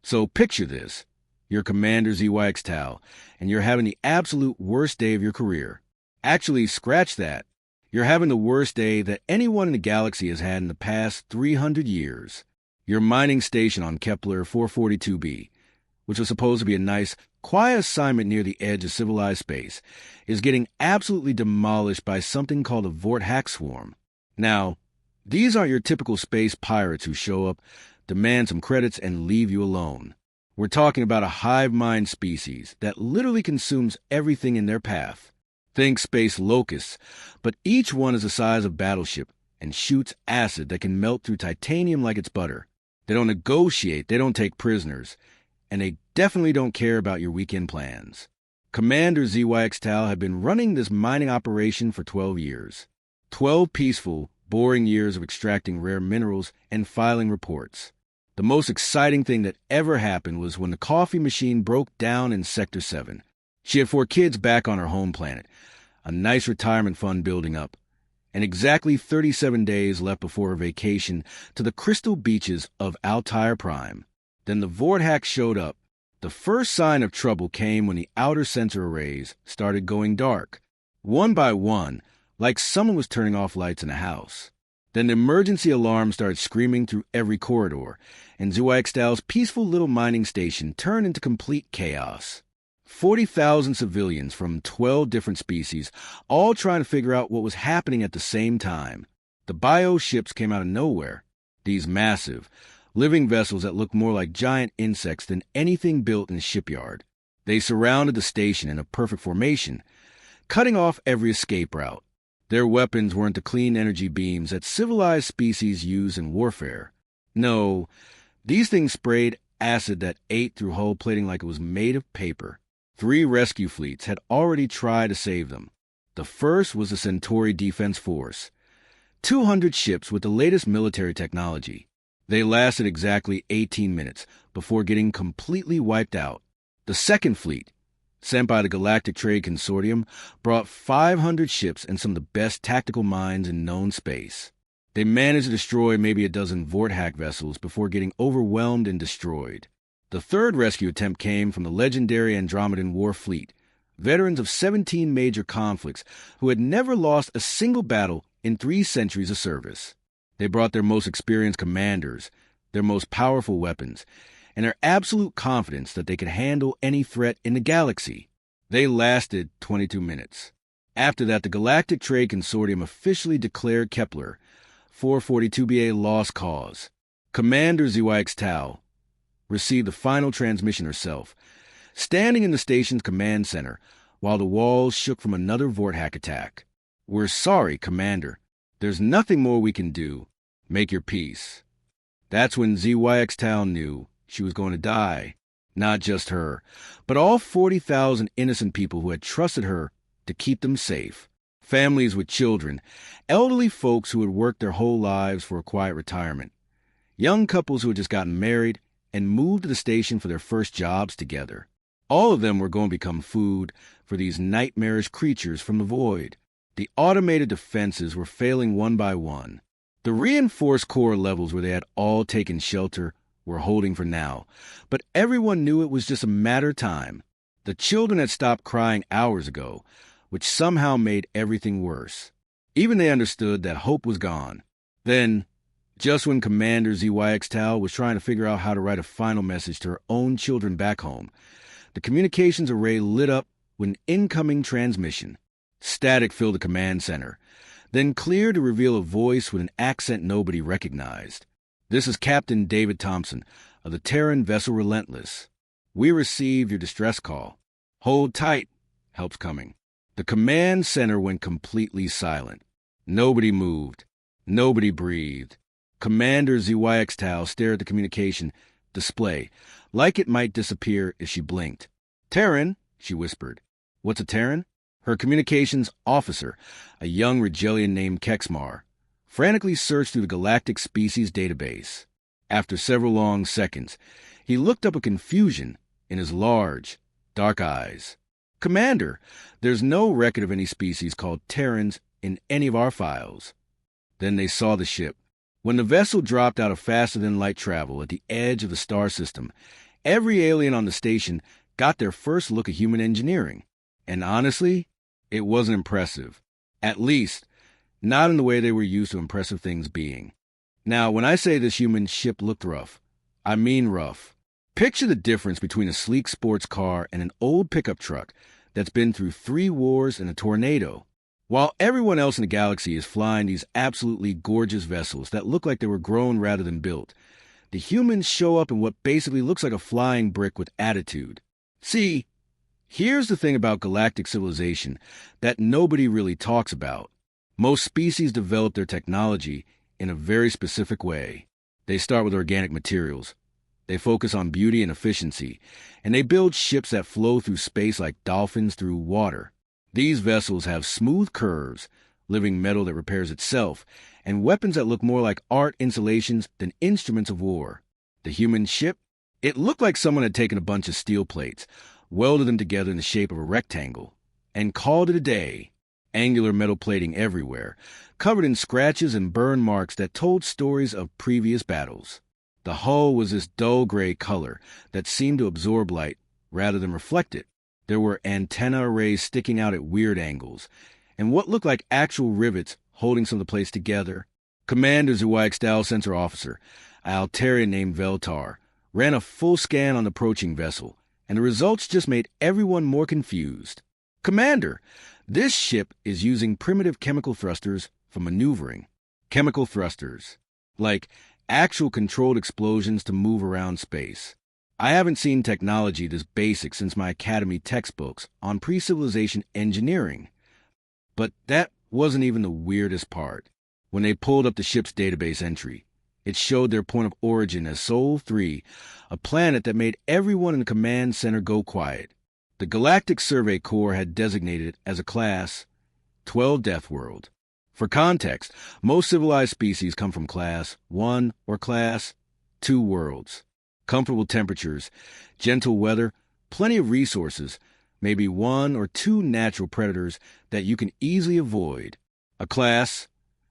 So picture this. You're Commander ZYX Tau, and you're having the absolute worst day of your career. Actually, scratch that. You're having the worst day that anyone in the galaxy has had in the past 300 years. Your mining station on Kepler 442b, which was supposed to be a nice, quiet assignment near the edge of civilized space, is getting absolutely demolished by something called a Vortex swarm. Now, these aren't your typical space pirates who show up, demand some credits, and leave you alone. We're talking about a hive mind species that literally consumes everything in their path. Think space locusts, but each one is the size of a battleship and shoots acid that can melt through titanium like it's butter. They don't negotiate, they don't take prisoners, and they definitely don't care about your weekend plans. Commander ZYX Tau had been running this mining operation for 12 years. 12 peaceful, boring years of extracting rare minerals and filing reports. The most exciting thing that ever happened was when the coffee machine broke down in Sector 7. She had 4 kids back on her home planet, a nice retirement fund building up, and exactly 37 days left before her vacation to the crystal beaches of Altair Prime. Then the Vortex showed up. The first sign of trouble came when the outer sensor arrays started going dark, one by one, like someone was turning off lights in a house. Then the emergency alarm started screaming through every corridor, and ZYX Tau's peaceful little mining station turned into complete chaos. 40,000 civilians from 12 different species, all trying to figure out what was happening at the same time. The bio ships came out of nowhere. These massive, living vessels that looked more like giant insects than anything built in a shipyard. They surrounded the station in a perfect formation, cutting off every escape route. Their weapons weren't the clean energy beams that civilized species use in warfare. No, these things sprayed acid that ate through hull plating like it was made of paper. 3 rescue fleets had already tried to save them. The first was the Centauri Defense Force, 200 ships with the latest military technology. They lasted exactly 18 minutes before getting completely wiped out. The second fleet, sent by the Galactic Trade Consortium, brought 500 ships and some of the best tactical minds in known space. They managed to destroy maybe a dozen Vortex vessels before getting overwhelmed and destroyed. The third rescue attempt came from the legendary Andromedan War Fleet, veterans of 17 major conflicts who had never lost a single battle in 3 centuries of service. They brought their most experienced commanders, their most powerful weapons, and their absolute confidence that they could handle any threat in the galaxy. They lasted 22 minutes. After that, the Galactic Trade Consortium officially declared Kepler 442b a lost cause. Commander ZYX Tau received the final transmission herself, standing in the station's command center while the walls shook from another Vortex attack. "We're sorry, Commander. There's nothing more we can do. Make your peace." That's when ZYX Tau knew she was going to die. Not just her, but all 40,000 innocent people who had trusted her to keep them safe. Families with children, elderly folks who had worked their whole lives for a quiet retirement, young couples who had just gotten married and moved to the station for their first jobs together. All of them were going to become food for these nightmarish creatures from the void. The automated defenses were failing one by one. The reinforced core levels where they had all taken shelter were holding for now, but everyone knew it was just a matter of time. The children had stopped crying hours ago, which somehow made everything worse. Even they understood that hope was gone. Then, just when Commander ZYX Tau was trying to figure out how to write a final message to her own children back home, the communications array lit up with an incoming transmission. Static filled the command center, then cleared to reveal a voice with an accent nobody recognized. "This is Captain David Thompson of the Terran vessel Relentless. We received your distress call. Hold tight. Help's coming." The command center went completely silent. Nobody moved. Nobody breathed. Commander ZYX Tau stared at the communication display, like it might disappear if she blinked. "Terran," she whispered. "What's a Terran?" Her communications officer, a young Rigelian named Kexmar, frantically searched through the galactic species database. After several long seconds, he looked up with confusion in his large, dark eyes. "Commander, there's no record of any species called Terrans in any of our files." Then they saw the ship. When the vessel dropped out of faster-than-light travel at the edge of the star system, Every alien on the station got their first look at human engineering. And honestly, it wasn't impressive. At least, not in the way they were used to impressive things being. Now, when I say this human ship looked rough, I mean rough. Picture the difference between a sleek sports car and an old pickup truck that's been through 3 wars and a tornado. While everyone else in the galaxy is flying these absolutely gorgeous vessels that look like they were grown rather than built, the humans show up in what basically looks like a flying brick with attitude. See, here's the thing about galactic civilization that nobody really talks about. Most species develop their technology in a very specific way. They start with organic materials. They focus on beauty and efficiency, and they build ships that flow through space like dolphins through water. These vessels have smooth curves, living metal that repairs itself, and weapons that look more like art installations than instruments of war. The human ship? It looked like someone had taken a bunch of steel plates, welded them together in the shape of a rectangle, and called it a day. Angular metal plating everywhere, covered in scratches and burn marks that told stories of previous battles. The hull was this dull gray color that seemed to absorb light rather than reflect it. There were antenna arrays sticking out at weird angles, and what looked like actual rivets holding some of the plates together. Commander Zhuaixtao Sensor Officer, an Altarian named Veltar, ran a full scan on the approaching vessel, and the results just made everyone more confused. Commander, this ship is using primitive chemical thrusters for maneuvering. Chemical thrusters. Like actual controlled explosions to move around space. I haven't seen technology this basic since my academy textbooks on pre-civilization engineering. But that wasn't even the weirdest part. When they pulled up the ship's database entry, it showed their point of origin as Sol 3, a planet that made everyone in the command center go quiet. The Galactic Survey Corps had designated it as a class 12 Deathworld. For context, most civilized species come from class 1 or class 2 worlds. Comfortable temperatures, gentle weather, plenty of resources, maybe 1 or 2 natural predators that you can easily avoid. A class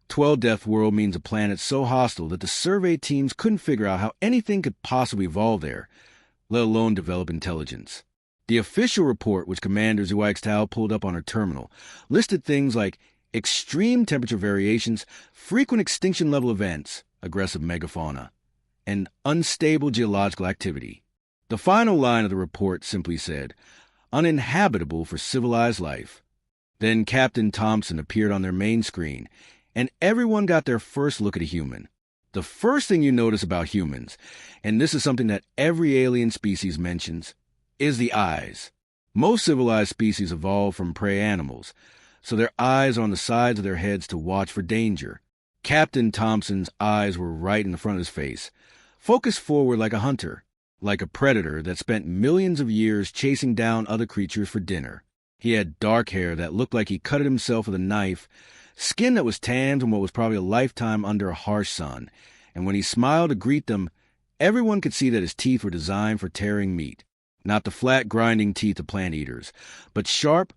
12 Deathworld means a planet so hostile that the survey teams couldn't figure out how anything could possibly evolve there, let alone develop intelligence. The official report, which Commander Zhuaixtao pulled up on her terminal, listed things like extreme temperature variations, frequent extinction level events, aggressive megafauna, and unstable geological activity. The final line of the report simply said, uninhabitable for civilized life. Then Captain Thompson appeared on their main screen, and everyone got their first look at a human. The first thing you notice about humans, and this is something that every alien species mentions, is the eyes. Most civilized species evolved from prey animals, so their eyes are on the sides of their heads to watch for danger. Captain Thompson's eyes were right in the front of his face, focused forward like a hunter, like a predator that spent millions of years chasing down other creatures for dinner. He had dark hair that looked like he cut it himself with a knife, skin that was tanned from what was probably a lifetime under a harsh sun, and when he smiled to greet them, everyone could see that his teeth were designed for tearing meat. Not the flat, grinding teeth of plant eaters, but sharp,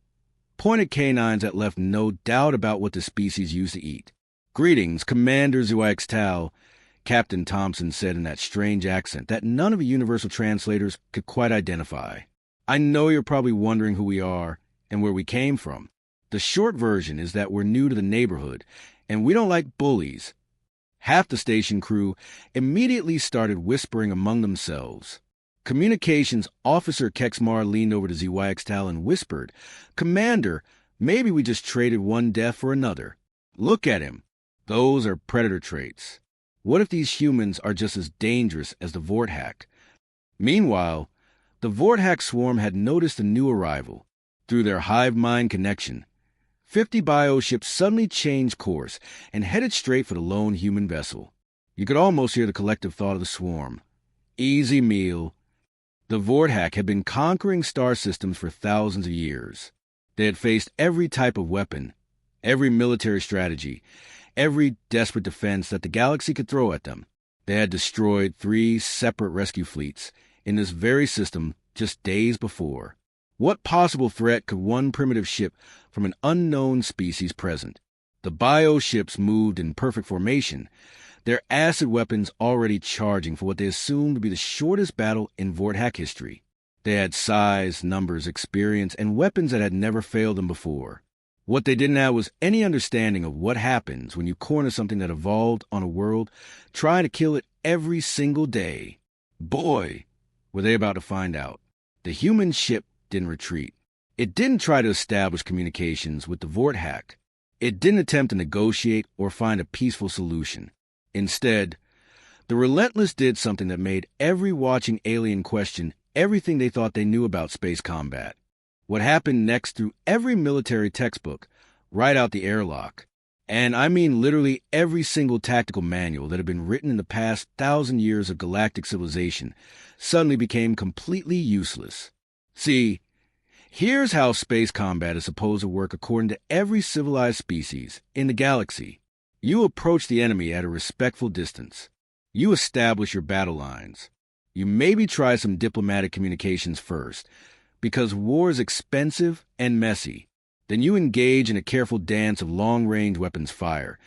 pointed canines that left no doubt about what the species used to eat. "Greetings, Commander Zhuaixtao," Captain Thompson said in that strange accent that none of the universal translators could quite identify. "I know you're probably wondering who we are and where we came from. The short version is that we're new to the neighborhood, and we don't like bullies." Half the station crew immediately started whispering among themselves. Communications Officer Kexmar leaned over to Zhuaixtao and whispered, "Commander, maybe we just traded one death for another. Look at him. Those are predator traits. What if these humans are just as dangerous as the Vorthak?" Meanwhile, the Vorthak swarm had noticed a new arrival. Through their hive mind connection, 50 bioships suddenly changed course and headed straight for the lone human vessel. You could almost hear the collective thought of the swarm. Easy meal. The Vorthak had been conquering star systems for thousands of years. They had faced every type of weapon, every military strategy, every desperate defense that the galaxy could throw at them. They had destroyed 3 separate rescue fleets in this very system just days before. What possible threat could one primitive ship from an unknown species present? The bioships moved in perfect formation, their acid weapons already charging for what they assumed to be the shortest battle in Vorthack history. They had size, numbers, experience, and weapons that had never failed them before. What they didn't have was any understanding of what happens when you corner something that evolved on a world, trying to kill it every single day. Boy, were they about to find out. The human ship didn't retreat. It didn't try to establish communications with the Vorthack. It didn't attempt to negotiate or find a peaceful solution. Instead, the Relentless did something that made every watching alien question everything they thought they knew about space combat. What happened next threw every military textbook right out the airlock. And I mean literally every single tactical manual that had been written in the past 1,000 years of galactic civilization suddenly became completely useless. See, here's how space combat is supposed to work according to every civilized species in the galaxy. You approach the enemy at a respectful distance. You establish your battle lines. You maybe try some diplomatic communications first, because war is expensive and messy. Then you engage in a careful dance of long-range weapons fire,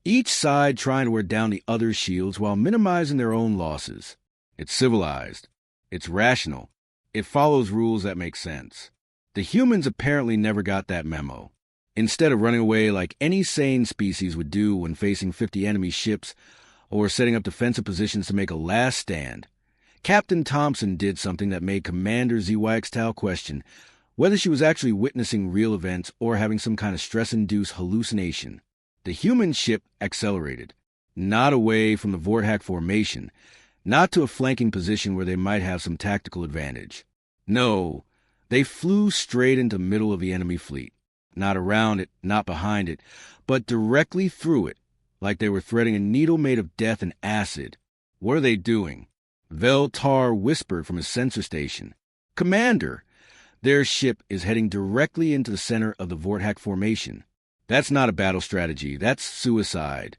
each side trying to wear down the other's shields while minimizing their own losses. It's civilized. It's rational. It follows rules that make sense. The humans apparently never got that memo. Instead of running away like any sane species would do when facing 50 enemy ships or setting up defensive positions to make a last stand, Captain Thompson did something that made Commander ZYXTAL question whether she was actually witnessing real events or having some kind of stress-induced hallucination. The human ship accelerated, not away from the Vorthack formation, not to a flanking position where they might have some tactical advantage. No, they flew straight into the middle of the enemy fleet. Not around it, not behind it, but directly through it, like they were threading a needle made of death and acid. What are they doing? Veltar whispered from his sensor station. Commander, their ship is heading directly into the center of the Vorthack formation. That's not a battle strategy, that's suicide.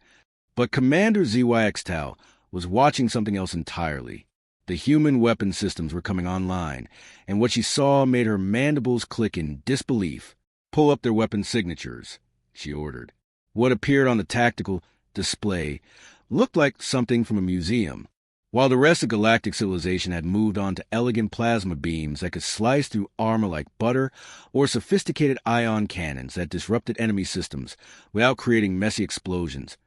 But Commander ZYXTAL was watching something else entirely. The human weapon systems were coming online, and what she saw made her mandibles click in disbelief. Pull up their weapon signatures, she ordered. What appeared on the tactical display looked like something from a museum. While the rest of galactic civilization had moved on to elegant plasma beams that could slice through armor like butter, or sophisticated ion cannons that disrupted enemy systems without creating messy explosions,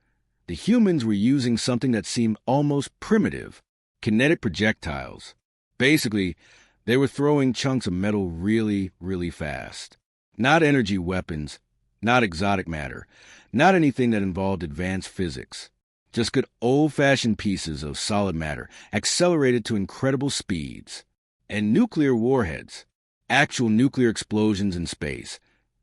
the humans were using something that seemed almost primitive: kinetic projectiles. Basically, they were throwing chunks of metal really, really fast. Not energy weapons, not exotic matter, not anything that involved advanced physics. Just good old-fashioned pieces of solid matter accelerated to incredible speeds. And nuclear warheads, actual nuclear explosions in space,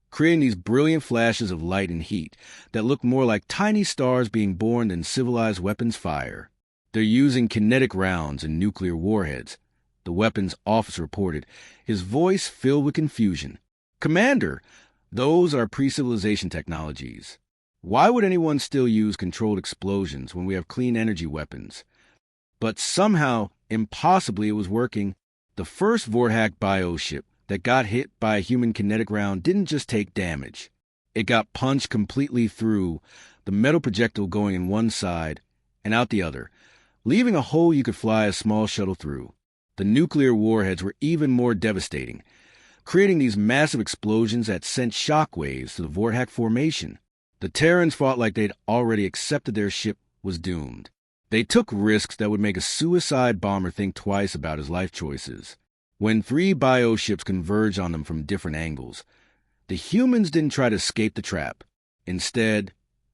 creating these brilliant flashes of light and heat that look more like tiny stars being born than civilized weapons fire. They're using kinetic rounds and nuclear warheads, the weapons officer reported, his voice filled with confusion. Commander, those are pre-civilization technologies. Why would anyone still use controlled explosions when we have clean energy weapons? But somehow, impossibly, it was working. The first Vorthack bioship that got hit by a human kinetic round didn't just take damage. It got punched completely through, the metal projectile going in one side and out the other, leaving a hole you could fly a small shuttle through. The nuclear warheads were even more devastating, creating these massive explosions that sent shockwaves to the Vorthack formation. The Terrans fought like they'd already accepted their ship was doomed. They took risks that would make a suicide bomber think twice about his life choices. When 3 bioships converged on them from different angles, the humans didn't try to escape the trap. Instead,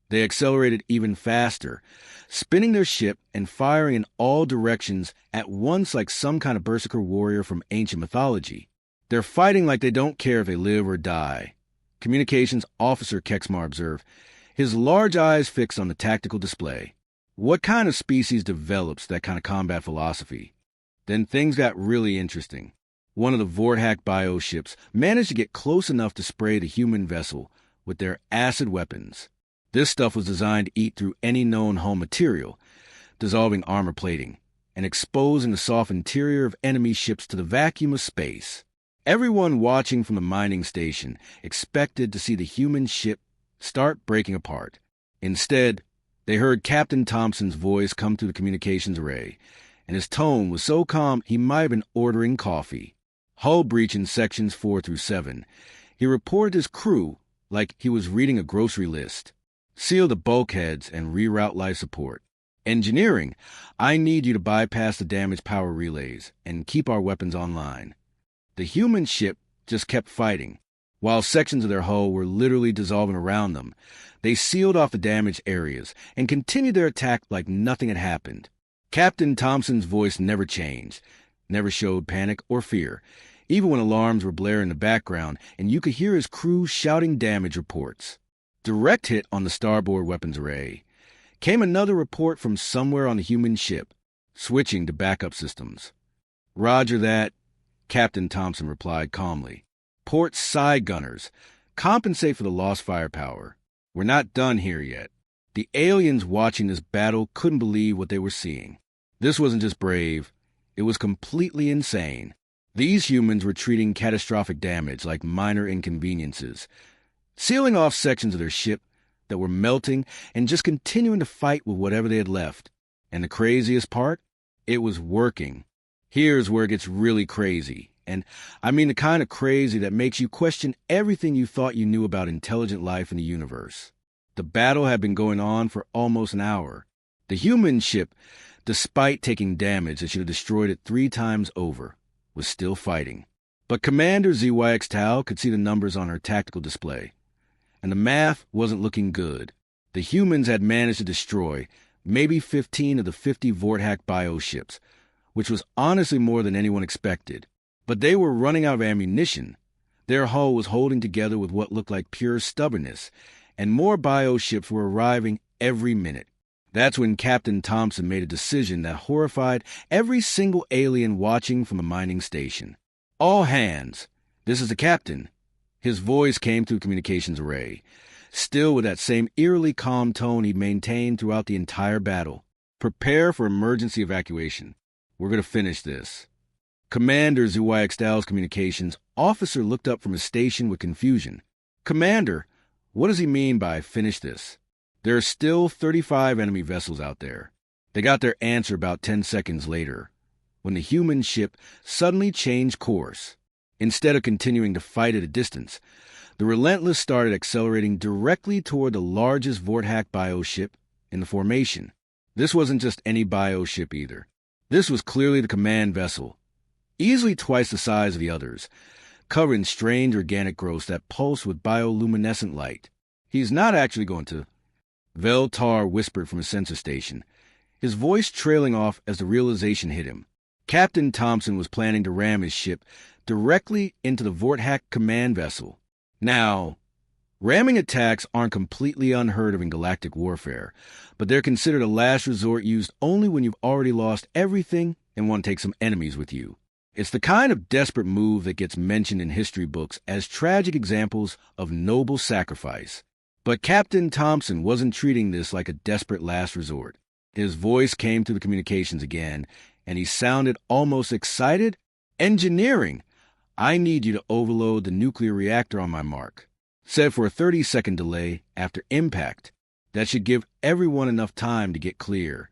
they accelerated even faster, spinning their ship and firing in all directions at once like some kind of berserker warrior from ancient mythology. They're fighting like they don't care if they live or die. Communications Officer Kexmar observed, his large eyes fixed on the tactical display. What kind of species develops that kind of combat philosophy? Then things got really interesting. One of the Vorthack bioships managed to get close enough to spray the human vessel with their acid weapons. This stuff was designed to eat through any known hull material, dissolving armor plating, and exposing the soft interior of enemy ships to the vacuum of space. Everyone watching from the mining station expected to see the human ship start breaking apart. Instead, They heard Captain Thompson's voice come through the communications array, and his tone was so calm he might have been ordering coffee. Hull breach in sections 4 through 7. He reported his crew like he was reading a grocery list. Seal the bulkheads and reroute life support. Engineering, I need you to bypass the damaged power relays and keep our weapons online. The human ship just kept fighting. While sections of their hull were literally dissolving around them, they sealed off the damaged areas and continued their attack like nothing had happened. Captain Thompson's voice never changed, never showed panic or fear, even when alarms were blaring in the background and you could hear his crew shouting damage reports. Direct hit on the starboard weapons array. Came another report from somewhere on the human ship, switching to backup systems. Roger that, Captain Thompson replied calmly. Port side gunners, compensate for the lost firepower. We're not done here yet. The aliens watching this battle couldn't believe what they were seeing. This wasn't just brave, it was completely insane. These humans were treating catastrophic damage like minor inconveniences, sealing off sections of their ship that were melting and just continuing to fight with whatever they had left. And the craziest part? It was working. Here's where it gets really crazy. And I mean the kind of crazy that makes you question everything you thought you knew about intelligent life in the universe. The battle had been going on for almost an hour. The human ship, despite taking damage that should have destroyed it 3 times over, was still fighting. But Commander ZYX Tau could see the numbers on her tactical display. And the math wasn't looking good. The humans had managed to destroy maybe 15 of the 50 Vorthack bioships, which was honestly more than anyone expected. But they were running out of ammunition. Their hull was holding together with what looked like pure stubbornness, and more bioships were arriving every minute. That's when Captain Thompson made a decision that horrified every single alien watching from a mining station. All hands. This is the captain. His voice came through the communications array, still with that same eerily calm tone he'd maintained throughout the entire battle. Prepare for emergency evacuation. We're going to finish this. Commander ZYX Tao's communications officer looked up from his station with confusion. Commander, what does he mean by finish this? There are still 35 enemy vessels out there. They got their answer about 10 seconds later, when the human ship suddenly changed course. Instead of continuing to fight at a distance, the Relentless started accelerating directly toward the largest Vorthack bioship in the formation. This wasn't just any bioship either. This was clearly the command vessel, easily twice the size of the others, covered in strange organic growths that pulse with bioluminescent light. He's not actually going to, Veltar whispered from his sensor station, his voice trailing off as the realization hit him. Captain Thompson was planning to ram his ship directly into the Vorthack command vessel. Now, ramming attacks aren't completely unheard of in galactic warfare, but they're considered a last resort used only when you've already lost everything and want to take some enemies with you. It's the kind of desperate move that gets mentioned in history books as tragic examples of noble sacrifice. But Captain Thompson wasn't treating this like a desperate last resort. His voice came through the communications again, and he sounded almost excited. Engineering! I need you to overload the nuclear reactor on my mark. Set for a 30-second delay after impact. That should give everyone enough time to get clear.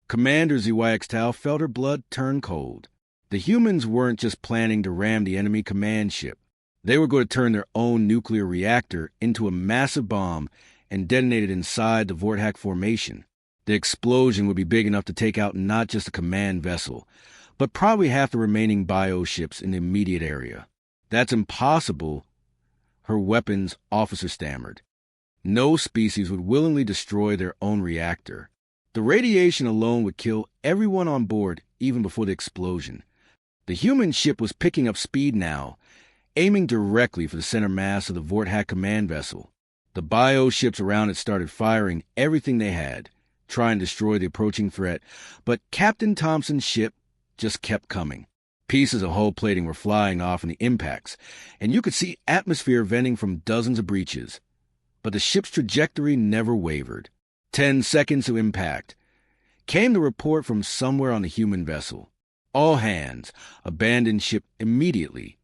Commander ZYX Tau felt her blood turn cold. The humans weren't just planning to ram the enemy command ship. They were going to turn their own nuclear reactor into a massive bomb and detonate it inside the Vorthack formation. The explosion would be big enough to take out not just the command vessel, but probably half the remaining bioships in the immediate area. That's impossible, her weapons officer stammered. No species would willingly destroy their own reactor. The radiation alone would kill everyone on board even before the explosion. The human ship was picking up speed now, aiming directly for the center mass of the Vorthack command vessel. The bioships around it started firing everything they had, trying to destroy the approaching threat, but Captain Thompson's ship just kept coming. Pieces of hull plating were flying off in the impacts, and you could see atmosphere venting from dozens of breaches. But the ship's trajectory never wavered. 10 seconds to impact. Came the report from somewhere on the human vessel. All hands, abandon ship immediately.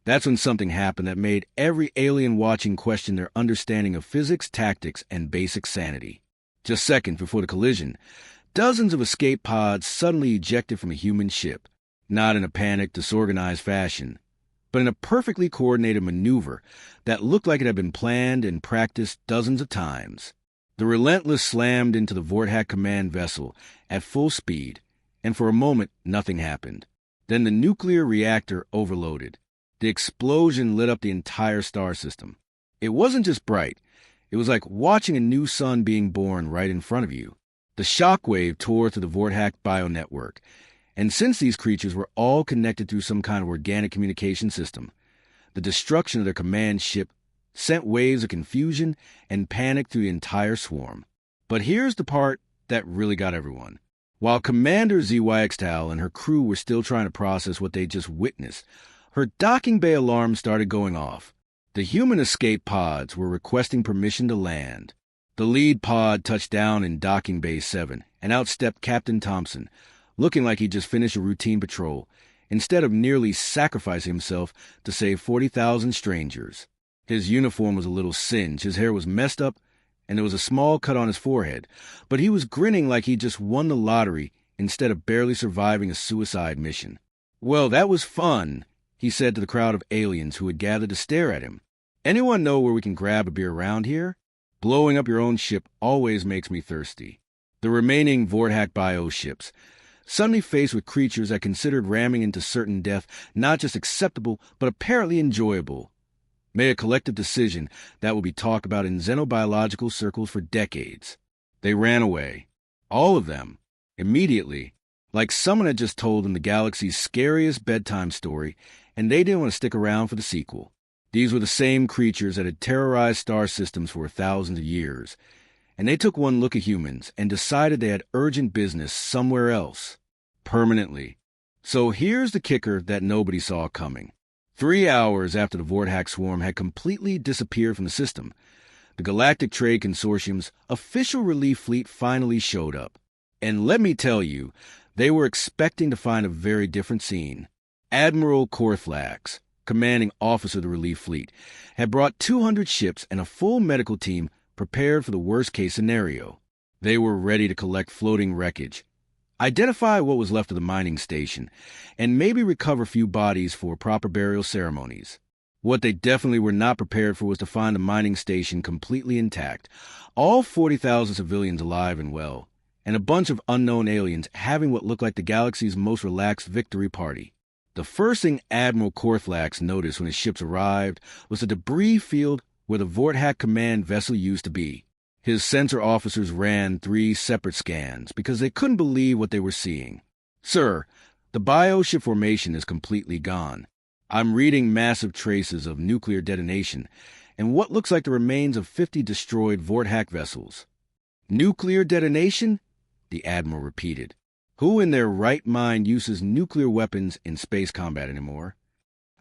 That's when something happened that made every alien watching question their understanding of physics, tactics, and basic sanity. Just seconds before the collision, dozens of escape pods suddenly ejected from a human ship, not in a panicked, disorganized fashion, but in a perfectly coordinated maneuver that looked like it had been planned and practiced dozens of times. The Relentless slammed into the Vorthack command vessel at full speed, and for a moment nothing happened. Then the nuclear reactor overloaded. The explosion lit up the entire star system. It wasn't just bright. It was like watching a new sun being born right in front of you. The shockwave tore through the Vorthack bionetwork, and since these creatures were all connected through some kind of organic communication system, the destruction of their command ship sent waves of confusion and panic through the entire swarm. But here's the part that really got everyone. While Commander ZYXTAL and her crew were still trying to process what they just witnessed, her docking bay alarm started going off. The human escape pods were requesting permission to land. The lead pod touched down in docking bay 7 and outstepped Captain Thompson, looking like he'd just finished a routine patrol, instead of nearly sacrificing himself to save 40,000 strangers. His uniform was a little singed, his hair was messed up, and there was a small cut on his forehead, but he was grinning like he'd just won the lottery instead of barely surviving a suicide mission. "Well, that was fun," he said to the crowd of aliens who had gathered to stare at him. "Anyone know where we can grab a beer around here? Blowing up your own ship always makes me thirsty." The remaining Vorthack bio ships, suddenly faced with creatures that considered ramming into certain death not just acceptable, but apparently enjoyable, made a collective decision that will be talked about in xenobiological circles for decades. They ran away. All of them. Immediately. Like someone had just told them the galaxy's scariest bedtime story, and they didn't want to stick around for the sequel. These were the same creatures that had terrorized star systems for thousands of years, and they took one look at humans and decided they had urgent business somewhere else. Permanently. So here's the kicker that nobody saw coming. 3 hours after the Vorthack swarm had completely disappeared from the system, the Galactic Trade Consortium's official relief fleet finally showed up. And let me tell you, they were expecting to find a very different scene. Admiral Korthlax, commanding officer of the relief fleet, had brought 200 ships and a full medical team prepared for the worst-case scenario. They were ready to collect floating wreckage, identify what was left of the mining station, and maybe recover a few bodies for proper burial ceremonies. What they definitely were not prepared for was to find the mining station completely intact, all 40,000 civilians alive and well, and a bunch of unknown aliens having what looked like the galaxy's most relaxed victory party. The first thing Admiral Korthlax noticed when his ships arrived was the debris field where the Vorthack command vessel used to be. His sensor officers ran 3 separate scans because they couldn't believe what they were seeing. "Sir, the bioship formation is completely gone. I'm reading massive traces of nuclear detonation and what looks like the remains of 50 destroyed Vorthack vessels." "Nuclear detonation?" the Admiral repeated. Who in their right mind uses nuclear weapons in space combat anymore?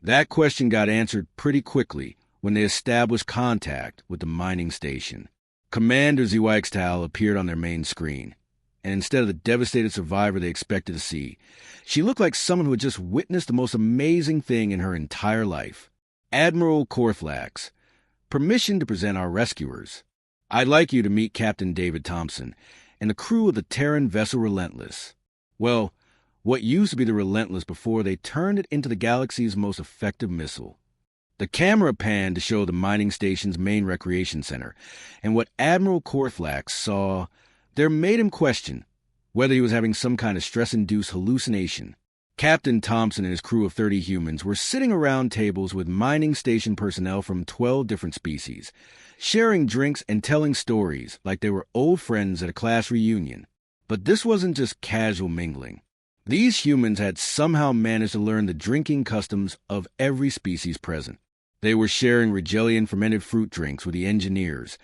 That question got answered pretty quickly when they established contact with the mining station. Commander ZYXTAL appeared on their main screen, and instead of the devastated survivor they expected to see, she looked like someone who had just witnessed the most amazing thing in her entire life. "Admiral Korthlax, permission to present our rescuers. I'd like you to meet Captain David Thompson and the crew of the Terran vessel Relentless. Well, what used to be the Relentless before they turned it into the galaxy's most effective missile." The camera panned to show the mining station's main recreation center, and what Admiral Korthlax saw there made him question whether he was having some kind of stress-induced hallucination. Captain Thompson and his crew of 30 humans were sitting around tables with mining station personnel from 12 different species, sharing drinks and telling stories like they were old friends at a class reunion. But this wasn't just casual mingling. These humans had somehow managed to learn the drinking customs of every species present. They were sharing Rigelian fermented fruit drinks with the engineers,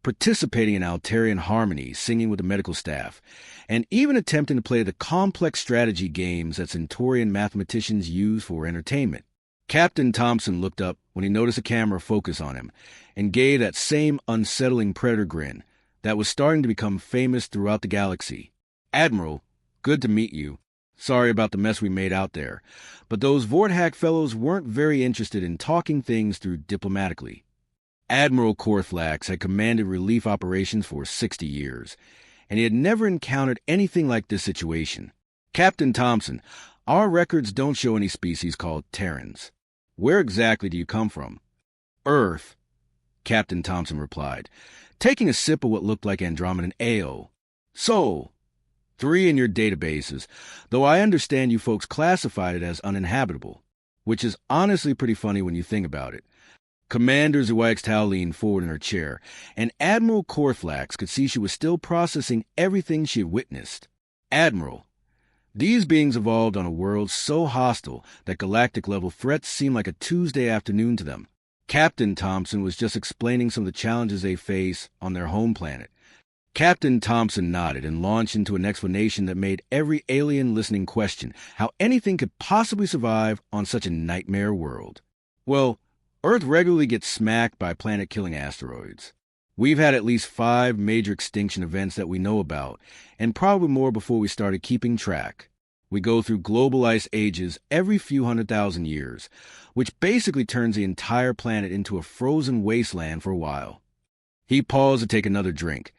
participating in Altarian harmony, singing with the medical staff, and even attempting to play the complex strategy games that Centaurian mathematicians use for entertainment. Captain Thompson looked up when he noticed a camera focus on him and gave that same unsettling predator grin that was starting to become famous throughout the galaxy. "Admiral, good to meet you. Sorry about the mess we made out there, but those Vorthack fellows weren't very interested in talking things through diplomatically." Admiral Korflax had commanded relief operations for 60 years, and he had never encountered anything like this situation. Captain Thompson, our records don't show any species called Terrans. Where exactly do you come from? Earth, Captain Thompson replied, taking a sip of what looked like Andromedan ale. So, 3 in your databases, though I understand you folks classified it as uninhabitable, which is honestly pretty funny when you think about it. Commander Zwaxtal leaned forward in her chair, and Admiral Korflax could see she was still processing everything she had witnessed. Admiral, these beings evolved on a world so hostile that galactic-level threats seemed like a Tuesday afternoon to them. Captain Thompson was just explaining some of the challenges they face on their home planet. Captain Thompson nodded and launched into an explanation that made every alien listening question how anything could possibly survive on such a nightmare world. Well, Earth regularly gets smacked by planet-killing asteroids. We've had at least 5 major extinction events that we know about, and probably more before we started keeping track. We go through global ice ages every few 100,000 years, which basically turns the entire planet into a frozen wasteland for a while. He paused to take another drink,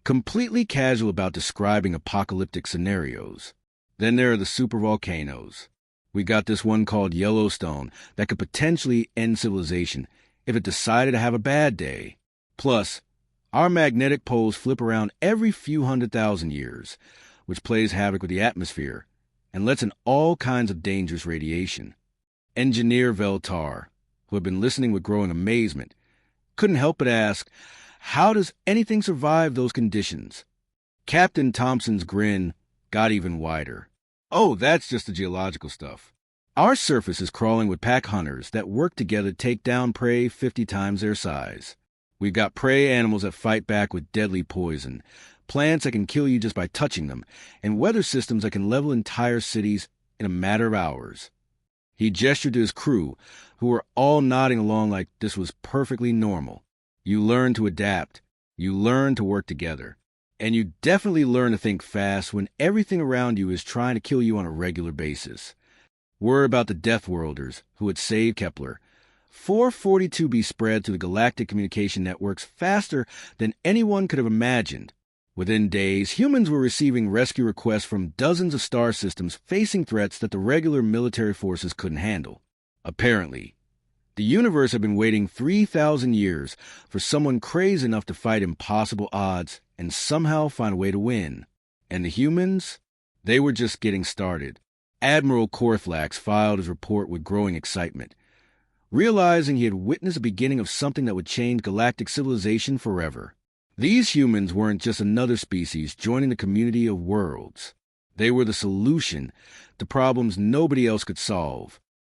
completely casual about describing apocalyptic scenarios. Then there are the supervolcanoes. We got this one called Yellowstone that could potentially end civilization if it decided to have a bad day. Plus, our magnetic poles flip around every few 100,000 years, which plays havoc with the atmosphere and lets in all kinds of dangerous radiation. Engineer Veltar, who had been listening with growing amazement, couldn't help but ask, how does anything survive those conditions? Captain Thompson's grin got even wider. Oh, that's just the geological stuff. Our surface is crawling with pack hunters that work together to take down prey 50 times their size. We've got prey animals that fight back with deadly poison, plants that can kill you just by touching them, and weather systems that can level entire cities in a matter of hours. He gestured to his crew, who were all nodding along like this was perfectly normal. You learn to adapt. You learn to work together. And you definitely learn to think fast when everything around you is trying to kill you on a regular basis. Word about the Deathworlders, who had saved Kepler. 442b spread through the galactic communication networks faster than anyone could have imagined. Within days, humans were receiving rescue requests from dozens of star systems facing threats that the regular military forces couldn't handle. Apparently, the universe had been waiting 3,000 years for someone crazy enough to fight impossible odds and somehow find a way to win. And the humans? They were just getting started. Admiral Korflax filed his report with growing excitement, realizing he had witnessed the beginning of something that would change galactic civilization forever. These humans weren't just another species joining the community of worlds. They were the solution to problems nobody else could solve.